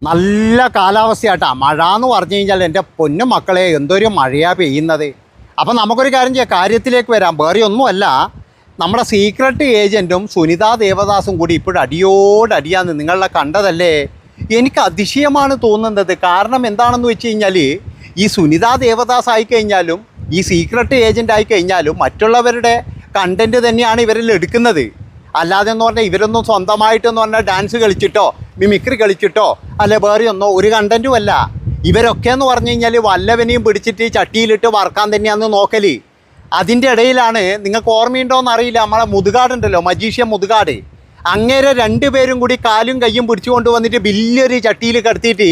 നല്ല കാലാവസ്ഥയാട്ടാ. മഴ എന്ന് പറഞ്ഞു കഴിഞ്ഞാൽ എൻ്റെ പൊന്നു മക്കളെ എന്തൊരു മഴയാണ് പെയ്യുന്നത്. അപ്പം നമുക്കൊരു കാര്യം ചെയ്യാം, കാര്യത്തിലേക്ക് വരാം. വേറെ ഒന്നുമല്ല, നമ്മുടെ സീക്രട്ട് ഏജൻറ്റും സുനിതാ ദേവദാസും കൂടി ഇപ്പോഴും അടിയോടടിയാന്ന് നിങ്ങളെ കണ്ടതല്ലേ. എനിക്ക് അതിശയമാണ് തോന്നുന്നത്. കാരണം എന്താണെന്ന് വെച്ച് കഴിഞ്ഞാൽ ഈ സുനിതാ ദേവദാസ് ആയിക്കഴിഞ്ഞാലും ഈ സീക്രട്ട് ഏജൻ്റ് ആയിക്കഴിഞ്ഞാലും മറ്റുള്ളവരുടെ കണ്ടൻറ്റ് തന്നെയാണ് ഇവരിൽ എടുക്കുന്നത്. അല്ലാതെ എന്ന് പറഞ്ഞാൽ ഇവരൊന്നും സ്വന്തമായിട്ടെന്ന് പറഞ്ഞാൽ ഡാൻസ് കളിച്ചിട്ടോ മിമിക്രി കളിച്ചിട്ടോ അല്ലെ വേറെ ഒന്നോ ഒരു കണ്ടൻറ്റും അല്ല. ഇവരൊക്കെ എന്ന് പറഞ്ഞു കഴിഞ്ഞാൽ വല്ലവനെയും പിടിച്ചിട്ട് ചട്ടിയിലിട്ട് വറക്കാൻ തന്നെയാണെന്ന് നോക്കല്. അതിൻ്റെ ഇടയിലാണ്, നിങ്ങൾക്ക് ഓർമ്മയുണ്ടോയെന്ന് അറിയില്ല, നമ്മളെ മുതുകാടുണ്ടല്ലോ, മജീഷ്യൻ മുതുകാട്, അങ്ങേരെ രണ്ടുപേരും കൂടി കാലും കയ്യും പിടിച്ചു കൊണ്ട് വന്നിട്ട് വലിയൊരു ചട്ടിയിൽ കിടത്തിയിട്ട്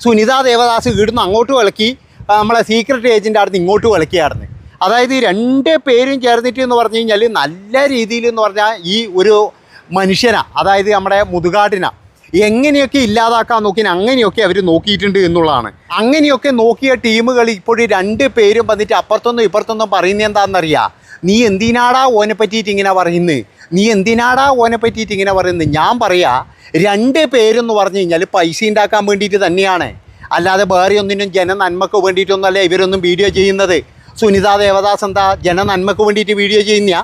സുനിതാ ദേവദാസ് ഇവിടുന്ന് അങ്ങോട്ട് വിളക്കി, നമ്മളെ സീക്രട്ട് ഏജൻ്റ് ആയിരുന്നു ഇങ്ങോട്ട് വിളക്കിയായിരുന്നു. അതായത് ഈ രണ്ട് പേരും ചേർന്നിട്ട് എന്ന് പറഞ്ഞു കഴിഞ്ഞാൽ നല്ല രീതിയിൽ എന്ന് പറഞ്ഞാൽ ഈ ഒരു മനുഷ്യനാ, അതായത് നമ്മുടെ മുതുകാടിനാ എങ്ങനെയൊക്കെ ഇല്ലാതാക്കാൻ നോക്കി അങ്ങനെയൊക്കെ അവർ നോക്കിയിട്ടുണ്ട് എന്നുള്ളതാണ്. അങ്ങനെയൊക്കെ നോക്കിയ ടീമുകൾ ഇപ്പോഴും രണ്ട് പേരും വന്നിട്ട് അപ്പുറത്തൊന്നും ഇപ്പുറത്തൊന്നും പറയുന്നത് എന്താണെന്നറിയാം, നീ എന്തിനാടാ ഓനെ പറ്റിയിട്ട് ഇങ്ങനെ പറയുന്നത്, നീ എന്തിനാടാ ഓനെ പറ്റിയിട്ട് ഇങ്ങനെ പറയുന്നത്. ഞാൻ പറയാ, രണ്ട് പേരെന്ന് പറഞ്ഞു കഴിഞ്ഞാൽ പൈസ ഉണ്ടാക്കാൻ വേണ്ടിയിട്ട് തന്നെയാണ്, അല്ലാതെ വേറെ ഒന്നിനും ജനനന്മക്ക് വേണ്ടിയിട്ടൊന്നുമല്ല ഇവരൊന്നും വീഡിയോ ചെയ്യുന്നത്. സുനിതാ ദേവദാസ് എന്താ ജനനന്മക്ക് വേണ്ടിയിട്ട് വീഡിയോ ചെയ്യുന്ന,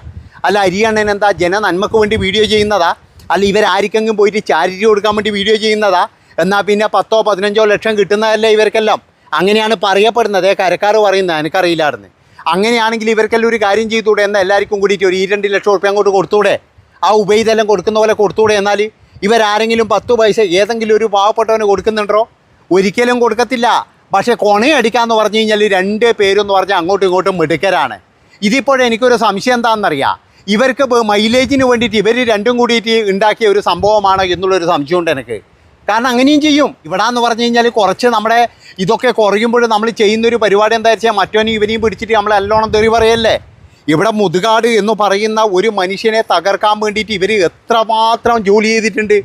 അല്ല അരിയണ്ണൻ എന്താ ജനനന്മക്ക് വേണ്ടി വീഡിയോ ചെയ്യുന്നതാ, അല്ല ഇവരാർക്കെങ്കിലും പോയിട്ട് ചാരിറ്റി കൊടുക്കാൻ വേണ്ടി വീഡിയോ ചെയ്യുന്നതാ. എന്നാൽ പിന്നെ 10-15 ലക്ഷം കിട്ടുന്നതല്ലേ ഇവർക്കെല്ലാം. അങ്ങനെയാണ് പറയപ്പെടുന്നത്, കരക്കാർ പറയുന്നത്, എനിക്കറിയില്ലായിരുന്നു. അങ്ങനെയാണെങ്കിൽ ഇവർക്കെല്ലാം ഒരു കാര്യം ചെയ്തുകൂടെ, എന്നാൽ എല്ലാവർക്കും കൂടിയിട്ട് ഒരു 2 ലക്ഷം റുപ്യ അങ്ങോട്ട് കൊടുത്തൂടെ, ആ ഉപയിതെല്ലാം കൊടുക്കുന്ന പോലെ കൊടുത്തൂടെ. എന്നാൽ ഇവരാരെങ്കിലും 10 പൈസ ഏതെങ്കിലും ഒരു പാവപ്പെട്ടവന് കൊടുക്കുന്നുണ്ടോ? ഒരിക്കലും കൊടുക്കത്തില്ല. പക്ഷേ കൊണയടിക്കാമെന്ന് പറഞ്ഞു കഴിഞ്ഞാൽ രണ്ട് പേരെന്ന് പറഞ്ഞാൽ അങ്ങോട്ടും ഇങ്ങോട്ടും മിടുക്കരാണ്. ഇതിപ്പോഴും എനിക്കൊരു സംശയം എന്താണെന്നറിയാം, ഇവർക്ക് മൈലേജിന് വേണ്ടിയിട്ട് ഇവർ രണ്ടും കൂടിയിട്ട് ഉണ്ടാക്കിയ ഒരു സംഭവമാണ് എന്നുള്ളൊരു സംശയമുണ്ട് എനിക്ക്. കാരണം അങ്ങനെയും ചെയ്യും. ഇവിടെ എന്ന് പറഞ്ഞു കഴിഞ്ഞാൽ കുറച്ച് നമ്മുടെ ഇതൊക്കെ കുറയുമ്പോൾ നമ്മൾ ചെയ്യുന്നൊരു പരിപാടി എന്താ വെച്ചാൽ മറ്റവനും ഇവനെയും പിടിച്ചിട്ട് നമ്മൾ നല്ലോണം തെറി പറയല്ലേ. ഇവിടെ മുതുകാട് എന്ന് പറയുന്ന ഒരു മനുഷ്യനെ തകർക്കാൻ വേണ്ടിയിട്ട് ഇവർ എത്രമാത്രം ജോലി ചെയ്തിട്ടുണ്ട്.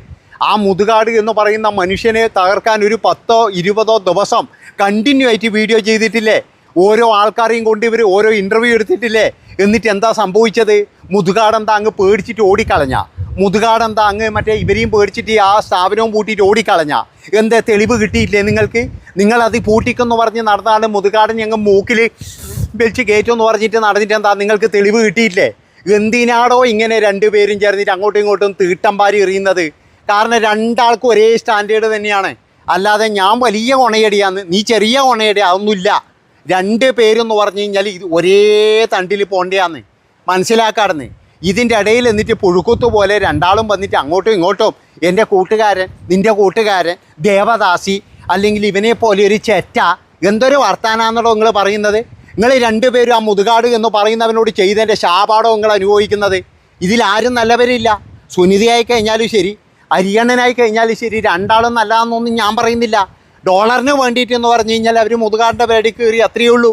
ആ മുതുകാട് എന്ന് പറയുന്ന മനുഷ്യനെ തകർക്കാൻ ഒരു 10-20 ദിവസം കണ്ടിന്യൂ ആയിട്ട് വീഡിയോ ചെയ്തിട്ടില്ലേ. ഓരോ ആൾക്കാരെയും കൊണ്ട് ഇവർ ഓരോ ഇൻ്റർവ്യൂ എടുത്തിട്ടില്ലേ. എന്നിട്ട് എന്താ സംഭവിച്ചത്? മുതുകാടെന്താ അങ്ങ് പേടിച്ചിട്ട് ഓടിക്കളഞ്ഞ, മുതുകാടെന്താ അങ്ങ് മറ്റേ ഇവരെയും പേടിച്ചിട്ട് ആ സ്ഥാപനവും പൂട്ടിയിട്ട് ഓടിക്കളഞ്ഞ. എന്താ തെളിവ് കിട്ടിയില്ലേ നിങ്ങൾക്ക്? നിങ്ങളത് പൂട്ടിക്കെന്ന് പറഞ്ഞ് നടന്നാണ് മുതുകാടിന് അങ്ങ് മൂക്കിൽ വലിച്ച് കയറ്റുമെന്ന് പറഞ്ഞിട്ട് നടന്നിട്ട് എന്താ നിങ്ങൾക്ക് തെളിവ് കിട്ടിയില്ലേ? എന്തിനാടോ ഇങ്ങനെ രണ്ടുപേരും ചേർന്നിട്ട് അങ്ങോട്ടും ഇങ്ങോട്ടും തീട്ടംപാരി എറിയുന്നത്? കാരണം രണ്ടാൾക്കും ഒരേ സ്റ്റാൻഡേർഡ് തന്നെയാണ്. അല്ലാതെ ഞാൻ വലിയ കൊണയടിയാന്ന്, നീ ചെറിയ കൊണയടി, അതൊന്നുമില്ല. രണ്ട് പേരെന്ന് പറഞ്ഞു കഴിഞ്ഞാൽ ഇത് ഒരേ തണ്ടിൽ പോണ്ടിയാന്ന് മനസ്സിലാക്കാറുന്ന്. ഇതിൻ്റെ ഇടയിൽ എന്നിട്ട് പുഴുക്കുത്തു പോലെ രണ്ടാളും വന്നിട്ട് അങ്ങോട്ടും ഇങ്ങോട്ടും എൻ്റെ കൂട്ടുകാരൻ, നിൻ്റെ കൂട്ടുകാരൻ, ദേവദാസി, അല്ലെങ്കിൽ ഇവനെ പോലെ ഒരു ചെറ്റ, എന്തൊരു വർത്താനാണെന്നോ നിങ്ങൾ പറയുന്നത്. നിങ്ങൾ രണ്ടുപേരും ആ മുതുകാട് എന്ന് പറയുന്നവനോട് ചെയ്തതിൻ്റെ ശാപാടോ നിങ്ങൾ അനുഭവിക്കുന്നത്. ഇതിലാരും നല്ലവരില്ല. സുനിതയായി കഴിഞ്ഞാലും ശരി, അരിയണ്ണനായി കഴിഞ്ഞാലും ശരി, രണ്ടാളും നല്ലതാണെന്നൊന്നും ഞാൻ പറയുന്നില്ല. ഡോളറിന് വേണ്ടിയിട്ട് എന്ന് പറഞ്ഞു കഴിഞ്ഞാൽ അവർ മുതുകാടിൻ്റെ പേടി കയറി, അത്രയേ ഉള്ളൂ.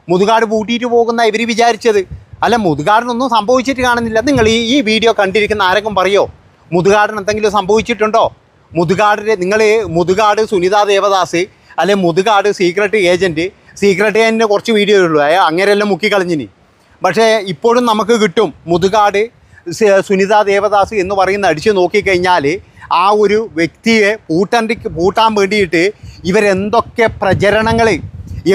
മുതുകാട് പൂട്ടിയിട്ട് പോകുന്ന ഇവർ വിചാരിച്ചത്. അല്ല, മുതുകാടിനൊന്നും സംഭവിച്ചിട്ട് കാണുന്നില്ല. നിങ്ങൾ ഈ വീഡിയോ കണ്ടിരിക്കുന്ന ആരെങ്കിലും പറയോ മുതുകാടിന് എന്തെങ്കിലും സംഭവിച്ചിട്ടുണ്ടോ? മുതുകാട് സുനിതാ ദേവദാസ്, അല്ലെ മുതുകാട് സീക്രട്ട് ഏജൻറ്റിന് കുറച്ച് വീഡിയോ ഉള്ളൂ, അങ്ങനെയെല്ലാം മുക്കിക്കളഞ്ഞിനി. പക്ഷേ ഇപ്പോഴും നമുക്ക് കിട്ടും മുതുകാട് സുനിതാ ദേവദാസ് എന്ന് പറയുന്ന അടിച്ച് നോക്കിക്കഴിഞ്ഞാൽ ആ ഒരു വ്യക്തിയെ പൂട്ടാൻ വേണ്ടിയിട്ട് ഇവരെന്തൊക്കെ പ്രചരണങ്ങൾ,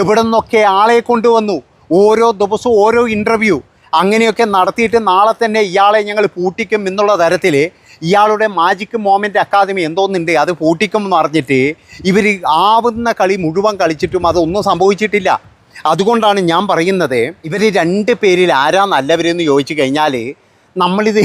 എവിടെ നിന്നൊക്കെ ആളെ കൊണ്ടുവന്നു, ഓരോ ദിവസവും ഓരോ ഇൻ്റർവ്യൂ അങ്ങനെയൊക്കെ നടത്തിയിട്ട് നാളെ തന്നെ ഇയാളെ ഞങ്ങൾ പൂട്ടിക്കും എന്നുള്ള തരത്തിൽ ഇയാളുടെ മാജിക് മൊമെൻ്റ് അക്കാദമി എന്തോന്നുണ്ട്, അത് പൂട്ടിക്കും എന്ന് പറഞ്ഞിട്ട് ഇവർ ആവുന്ന കളി മുഴുവൻ കളിച്ചിട്ടും അതൊന്നും സംഭവിച്ചിട്ടില്ല. അതുകൊണ്ടാണ് ഞാൻ പറയുന്നത്, ഇവർ രണ്ട് പേരിൽ ആരാ നല്ലവരെന്ന് ചോദിച്ചു കഴിഞ്ഞാൽ നമ്മളിത്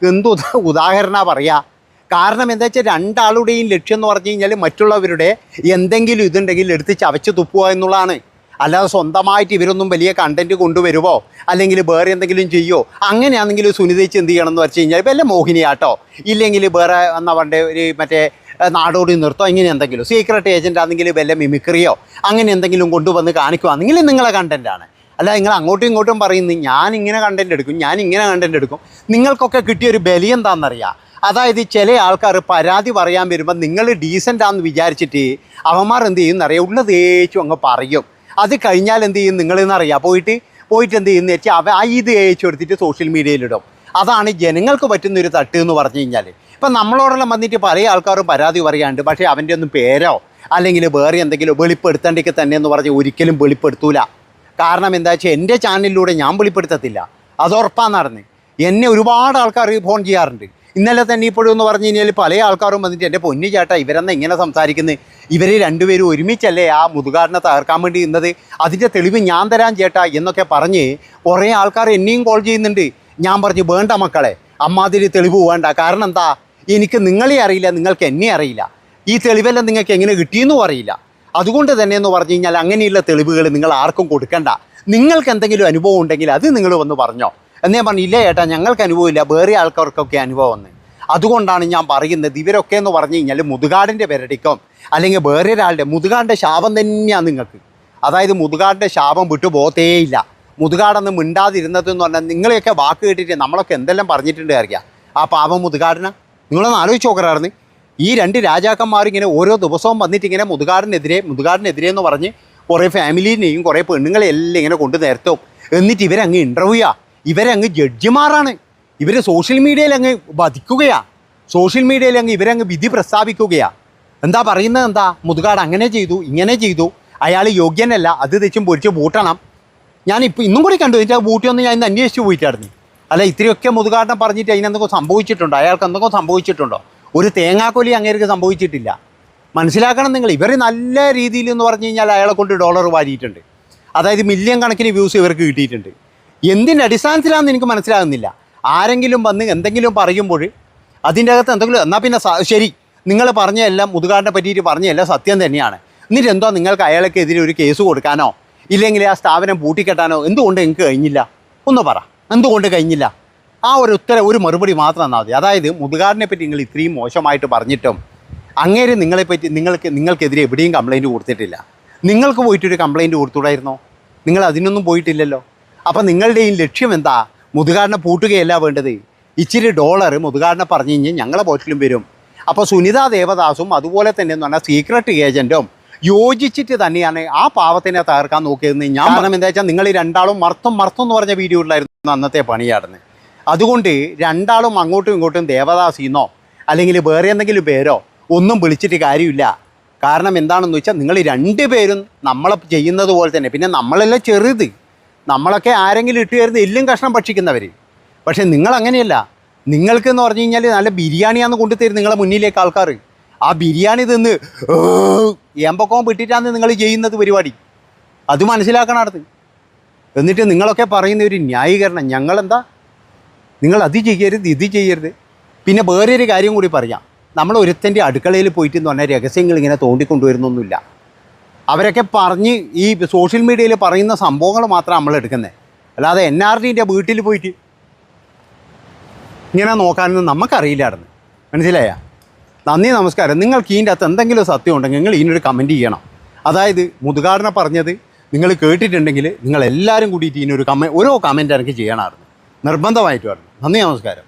എന്ത് ഉദാഹരണമാണ് പറയുക. കാരണം എന്താ വെച്ചാൽ രണ്ടാളുടെയും ലക്ഷ്യം എന്ന് പറഞ്ഞു കഴിഞ്ഞാൽ മറ്റുള്ളവരുടെ എന്തെങ്കിലും ഇതുണ്ടെങ്കിൽ എടുത്ത് ചവച്ച് തുപ്പുക എന്നുള്ളതാണ്. അല്ലാതെ സ്വന്തമായിട്ട് ഇവരൊന്നും വലിയ കണ്ടൻറ്റ് കൊണ്ടുവരുമോ അല്ലെങ്കിൽ വേറെ എന്തെങ്കിലും ചെയ്യുമോ? അങ്ങനെയാണെങ്കിൽ സുനിതയ്ക്ക് എന്ത് ചെയ്യണം എന്ന് വെച്ച് കഴിഞ്ഞാൽ വല്ല മോഹിനിയാട്ടോ, ഇല്ലെങ്കിൽ വേറെ എന്നാ പറയണ്ടേ ഒരു മറ്റേ നാടോടി നൃത്തം, ഇങ്ങനെ എന്തെങ്കിലും. സീക്രട്ട് ഏജൻ്റ് ആണെങ്കിൽ വല്ല മിമിക്രിയോ അങ്ങനെ എന്തെങ്കിലും കൊണ്ടുവന്ന് കാണിക്കുകയാണെങ്കിൽ നിങ്ങളെ കണ്ടൻറ്റാണ്. അല്ല, നിങ്ങൾ അങ്ങോട്ടും ഇങ്ങോട്ടും പറയുന്നത് ഞാൻ ഇങ്ങനെ കണ്ടൻറ്റ് എടുക്കും, ഞാൻ ഇങ്ങനെ കണ്ടൻറ്റ് എടുക്കും. നിങ്ങൾക്കൊക്കെ കിട്ടിയൊരു ബലി എന്താണെന്നറിയാം. അതായത് ചില ആൾക്കാർ പരാതി പറയാൻ വരുമ്പോൾ നിങ്ങൾ ഡീസൻ്റാന്ന് വിചാരിച്ചിട്ട് അവന്മാർ എന്ത് ചെയ്യുന്നറിയാം, ഉള്ളത് തേച്ചും അങ്ങ് പറയും. അത് കഴിഞ്ഞാൽ എന്ത് ചെയ്യും നിങ്ങളെന്നറിയാം, പോയിട്ട് എന്ത് ചെയ്യുന്ന വെച്ചാൽ ഇത് തേച്ചു എടുത്തിട്ട് സോഷ്യൽ മീഡിയയിലിടും. അതാണ് ജനങ്ങൾക്ക് പറ്റുന്നൊരു തട്ട് എന്ന് പറഞ്ഞു കഴിഞ്ഞാൽ. ഇപ്പം നമ്മളോടെല്ലാം വന്നിട്ട് പല ആൾക്കാരും പരാതി പറയാണ്ട്, പക്ഷേ അവൻ്റെ ഒന്നും പേരോ അല്ലെങ്കിൽ വേറെ എന്തെങ്കിലും വെളിപ്പെടുത്തേണ്ടെങ്കിൽ തന്നെ എന്ന് പറഞ്ഞ് ഒരിക്കലും വെളിപ്പെടുത്തൂല. കാരണം എന്താ വെച്ചാൽ എൻ്റെ ചാനലിലൂടെ ഞാൻ വെളിപ്പെടുത്തത്തില്ല, അത് ഉറപ്പാന്ന് പറഞ്ഞ്. എന്നെ ഒരുപാട് ആൾക്കാർ ഫോൺ ചെയ്യാറുണ്ട്. ഇന്നലെ തന്നെ ഇപ്പോഴും എന്ന് പറഞ്ഞു കഴിഞ്ഞാൽ പല ആൾക്കാരും വന്നിട്ട് എൻ്റെ പൊന്നു ചേട്ടാ ഇവരെന്നാ ഇങ്ങനെ സംസാരിക്കുന്നത്, ഇവർ രണ്ടുപേരും ഒരുമിച്ചല്ലേ ആ മുതുകാടിനെ തകർക്കാൻ വേണ്ടി ഇന്നത്, അതിൻ്റെ തെളിവ് ഞാൻ തരാൻ ചേട്ടാ എന്നൊക്കെ പറഞ്ഞ് കുറേ ആൾക്കാർ എന്നെയും കോൾ ചെയ്യുന്നുണ്ട്. ഞാൻ പറഞ്ഞു വേണ്ട മക്കളെ, അമ്മാതിരി തെളിവ് വേണ്ട. കാരണം എന്താ, എനിക്ക് നിങ്ങളെ അറിയില്ല, നിങ്ങൾക്ക് എന്നെ അറിയില്ല, ഈ തെളിവെല്ലാം നിങ്ങൾക്ക് എങ്ങനെ കിട്ടിയെന്നും അറിയില്ല. അതുകൊണ്ട് തന്നെ എന്ന് പറഞ്ഞു കഴിഞ്ഞാൽ അങ്ങനെയുള്ള തെളിവുകൾ നിങ്ങൾ ആർക്കും കൊടുക്കണ്ട. നിങ്ങൾക്ക് എന്തെങ്കിലും അനുഭവം ഉണ്ടെങ്കിൽ അത് നിങ്ങൾ വന്ന് പറഞ്ഞോ. എന്നേ പറഞ്ഞു ഇല്ല ചേട്ടാ ഞങ്ങൾക്ക് അനുഭവമില്ല, വേറെ ആൾക്കാർക്കൊക്കെ അനുഭവം വന്ന്. അതുകൊണ്ടാണ് ഞാൻ പറയുന്നത്, ഇവരൊക്കെ എന്ന് പറഞ്ഞു കഴിഞ്ഞാൽ മുതുകാടിൻ്റെ പെരടിക്കും അല്ലെങ്കിൽ വേറെ ഒരാളുടെ മുതുകാടിൻ്റെ ശാപം തന്നെയാണ് നിങ്ങൾക്ക്. അതായത് മുതുകാടിൻ്റെ ശാപം വിട്ടു പോകത്തേയില്ല. മുതുകാടൊന്ന് മിണ്ടാതിരുന്നതെന്ന് പറഞ്ഞാൽ നിങ്ങളെയൊക്കെ വാക്ക് കേട്ടിട്ട് നമ്മളൊക്കെ എന്തെല്ലാം പറഞ്ഞിട്ടുണ്ട് അറിയാം. ആ പാപം മുതുകാടിനെ നിങ്ങളൊന്ന് ആലോചിച്ച് നോക്കറായിരുന്നു. ഈ രണ്ട് രാജാക്കന്മാരിങ്ങനെ ഓരോ ദിവസവും വന്നിട്ട് ഇങ്ങനെ മുതുകാടിനെതിരെ എന്ന് പറഞ്ഞ് കുറേ ഫാമിലീനെയും കുറേ പെണ്ണുങ്ങളെ എല്ലാം ഇങ്ങനെ കൊണ്ട് നിർത്തും. എന്നിട്ട് ഇവരങ്ങ് ഇൻ്റർവ്യൂയാ, ഇവരങ്ങ് ജഡ്ജിമാരാണ്. ഇവർ സോഷ്യൽ മീഡിയയിൽ അങ്ങ് വധിക്കുകയാണ്, സോഷ്യൽ മീഡിയയിൽ അങ്ങ് ഇവരങ്ങ് വിധി പ്രസ്താവിക്കുകയാണ്. എന്താ പറയുന്നത്, എന്താ മുതുകാട് അങ്ങനെ ചെയ്തു ഇങ്ങനെ ചെയ്തു, അയാൾ യോഗ്യനല്ല, അത് തെച്ചും പൊരിച്ച് പൂട്ടണം. ഞാനിപ്പോൾ ഇന്നും കൂടി കണ്ടു, ഇതിൻ്റെ ബൂട്ടിയൊന്നും ഞാൻ ഇന്ന് അന്വേഷിച്ച് പോയിട്ടായിരുന്നു. അല്ല ഇത്രയൊക്കെ മുതുകാടിനെ പറഞ്ഞിട്ട് അതിനെന്തെങ്കിലും സംഭവിച്ചിട്ടുണ്ടോ, അയാൾക്ക് എന്തെങ്കിലും സംഭവിച്ചിട്ടുണ്ടോ? ഒരു തേങ്ങാക്കൊലി അങ്ങേർക്ക് സംഭവിച്ചിട്ടില്ല. മനസ്സിലാക്കണം നിങ്ങൾ, ഇവർ നല്ല രീതിയിൽ എന്ന് പറഞ്ഞു കഴിഞ്ഞാൽ അയാളെ കൊണ്ട് ഡോളർ വാരിയിട്ടുണ്ട്. അതായത് മില്യൺ കണക്കിന് വ്യൂസ് ഇവർക്ക് കിട്ടിയിട്ടുണ്ട്. എന്തിൻ്റെ അടിസ്ഥാനത്തിലാണെന്ന് എനിക്ക് മനസ്സിലാകുന്നില്ല. ആരെങ്കിലും വന്ന് എന്തെങ്കിലും പറയുമ്പോൾ അതിൻ്റെ അകത്ത് എന്തെങ്കിലും എന്നാൽ പിന്നെ ശരി, നിങ്ങൾ പറഞ്ഞതെല്ലാം മുതുകാടിനെ പറ്റിയിട്ട് പറഞ്ഞതെല്ലാം സത്യം തന്നെയാണ്. എന്നിട്ട് എന്തോ നിങ്ങൾക്ക് അയാൾക്കെതിരെ ഒരു കേസ് കൊടുക്കാനോ ഇല്ലെങ്കിൽ ആ സ്ഥാപനം പൂട്ടിക്കെട്ടാനോ എന്തുകൊണ്ട് നിങ്ങൾക്ക് കഴിഞ്ഞില്ല? ഒന്ന് പറ, എന്തുകൊണ്ട് കഴിഞ്ഞില്ല? ആ ഒരു മറുപടി മാത്രം തന്നാൽ മതി. അതായത് മുതുകാടിനെ പറ്റി നിങ്ങൾ ഇത്രയും മോശമായിട്ട് പറഞ്ഞിട്ടും അങ്ങേര് നിങ്ങളെപ്പറ്റി നിങ്ങൾക്കെതിരെ എവിടെയും കംപ്ലയിൻറ്റ് കൊടുത്തിട്ടില്ല. നിങ്ങൾക്ക് പോയിട്ടൊരു കംപ്ലയിൻറ്റ് കൊടുത്തുകൂടായിരുന്നോ? നിങ്ങൾ അതിനൊന്നും പോയിട്ടില്ലല്ലോ. അപ്പം നിങ്ങളുടെയും ലക്ഷ്യം എന്താ? മുതുകാടിനെ പൂട്ടുകയല്ല വേണ്ടത്. ഇച്ചിരി ഡോളർ മുതുകാടിനെ പറഞ്ഞു കഴിഞ്ഞാൽ ഞങ്ങളെ പോറ്റിലും വരും. അപ്പോൾ സുനിത ദേവദാസും അതുപോലെ തന്നെ എന്ന് പറഞ്ഞാൽ സീക്രട്ട് ഏജൻറ്റും യോജിച്ചിട്ട് തന്നെയാണ് ആ പാവത്തിനെ തകർക്കാൻ നോക്കിയതെന്ന് ഞാൻ പറഞ്ഞത്. എന്താ വെച്ചാൽ നിങ്ങൾ ഈ രണ്ടാളും മർത്തം എന്ന് പറഞ്ഞ വീഡിയോയിലായിരുന്നു അന്നത്തെ പണിയാടുന്നത്. അതുകൊണ്ട് രണ്ടാളും അങ്ങോട്ടും ഇങ്ങോട്ടും ദേവദാസിന്നോ അല്ലെങ്കിൽ വേറെ എന്തെങ്കിലും പേരോ ഒന്നും വിളിച്ചിട്ട് കാര്യമില്ല. കാരണം എന്താണെന്ന് വെച്ചാൽ നിങ്ങൾ രണ്ടുപേരും നമ്മളെ ചെയ്യുന്നത് പോലെ തന്നെ. പിന്നെ നമ്മളെല്ലാം ചെറുത്, നമ്മളൊക്കെ ആരെങ്കിലും ഇട്ട് കയറുന്ന എല്ലും കഷ്ണം ഭക്ഷിക്കുന്നവർ. പക്ഷേ നിങ്ങളങ്ങനെയല്ല. നിങ്ങൾക്കെന്ന് പറഞ്ഞു കഴിഞ്ഞാൽ നല്ല ബിരിയാണിയാന്ന് കൊണ്ടുതരും നിങ്ങളെ മുന്നിലേക്ക് ആൾക്കാർ. ആ ബിരിയാണി തിന്ന് എമ്പക്കവും വിട്ടിട്ടാണ് നിങ്ങൾ ചെയ്യുന്നത് പരിപാടി. അത് മനസ്സിലാക്കണം അടുത്ത്. എന്നിട്ട് നിങ്ങളൊക്കെ പറയുന്ന ഒരു ന്യായീകരണം, ഞങ്ങളെന്താ നിങ്ങൾ അത് ചെയ്യരുത് ഇത് ചെയ്യരുത്. പിന്നെ വേറൊരു കാര്യം കൂടി പറയാം, നമ്മൾ ഒരുത്തൻ്റെ അടുക്കളയിൽ പോയിട്ട് എന്ന് പറഞ്ഞാൽ രഹസ്യങ്ങൾ ഇങ്ങനെ തോണ്ടിക്കൊണ്ടുവരുന്നൊന്നുമില്ല. അവരൊക്കെ പറഞ്ഞ് ഈ സോഷ്യൽ മീഡിയയിൽ പറയുന്ന സംഭവങ്ങൾ മാത്രം നമ്മൾ എടുക്കുന്നത്. അല്ലാതെ NRDൻ്റെ വീട്ടിൽ പോയിട്ട് ഇങ്ങനെ നോക്കാനൊന്നും നമുക്കറിയില്ലായിരുന്നു. മനസ്സിലായ? നന്ദി, നമസ്കാരം. നിങ്ങൾക്ക് ഇതിൻ്റെ അകത്ത് എന്തെങ്കിലും സത്യം ഉണ്ടെങ്കിൽ നിങ്ങൾ ഇതിനൊരു കമൻറ്റ് ചെയ്യണം. അതായത് മുതുകാടിനെ പറഞ്ഞത് നിങ്ങൾ കേട്ടിട്ടുണ്ടെങ്കിൽ നിങ്ങളെല്ലാവരും കൂടിയിട്ട് ഇതിനൊരു ഓരോ കമൻറ്റ് എനിക്ക് ചെയ്യണമായിരുന്നു, നിർബന്ധമായിട്ട് പറഞ്ഞു. നന്ദി, നമസ്കാരം.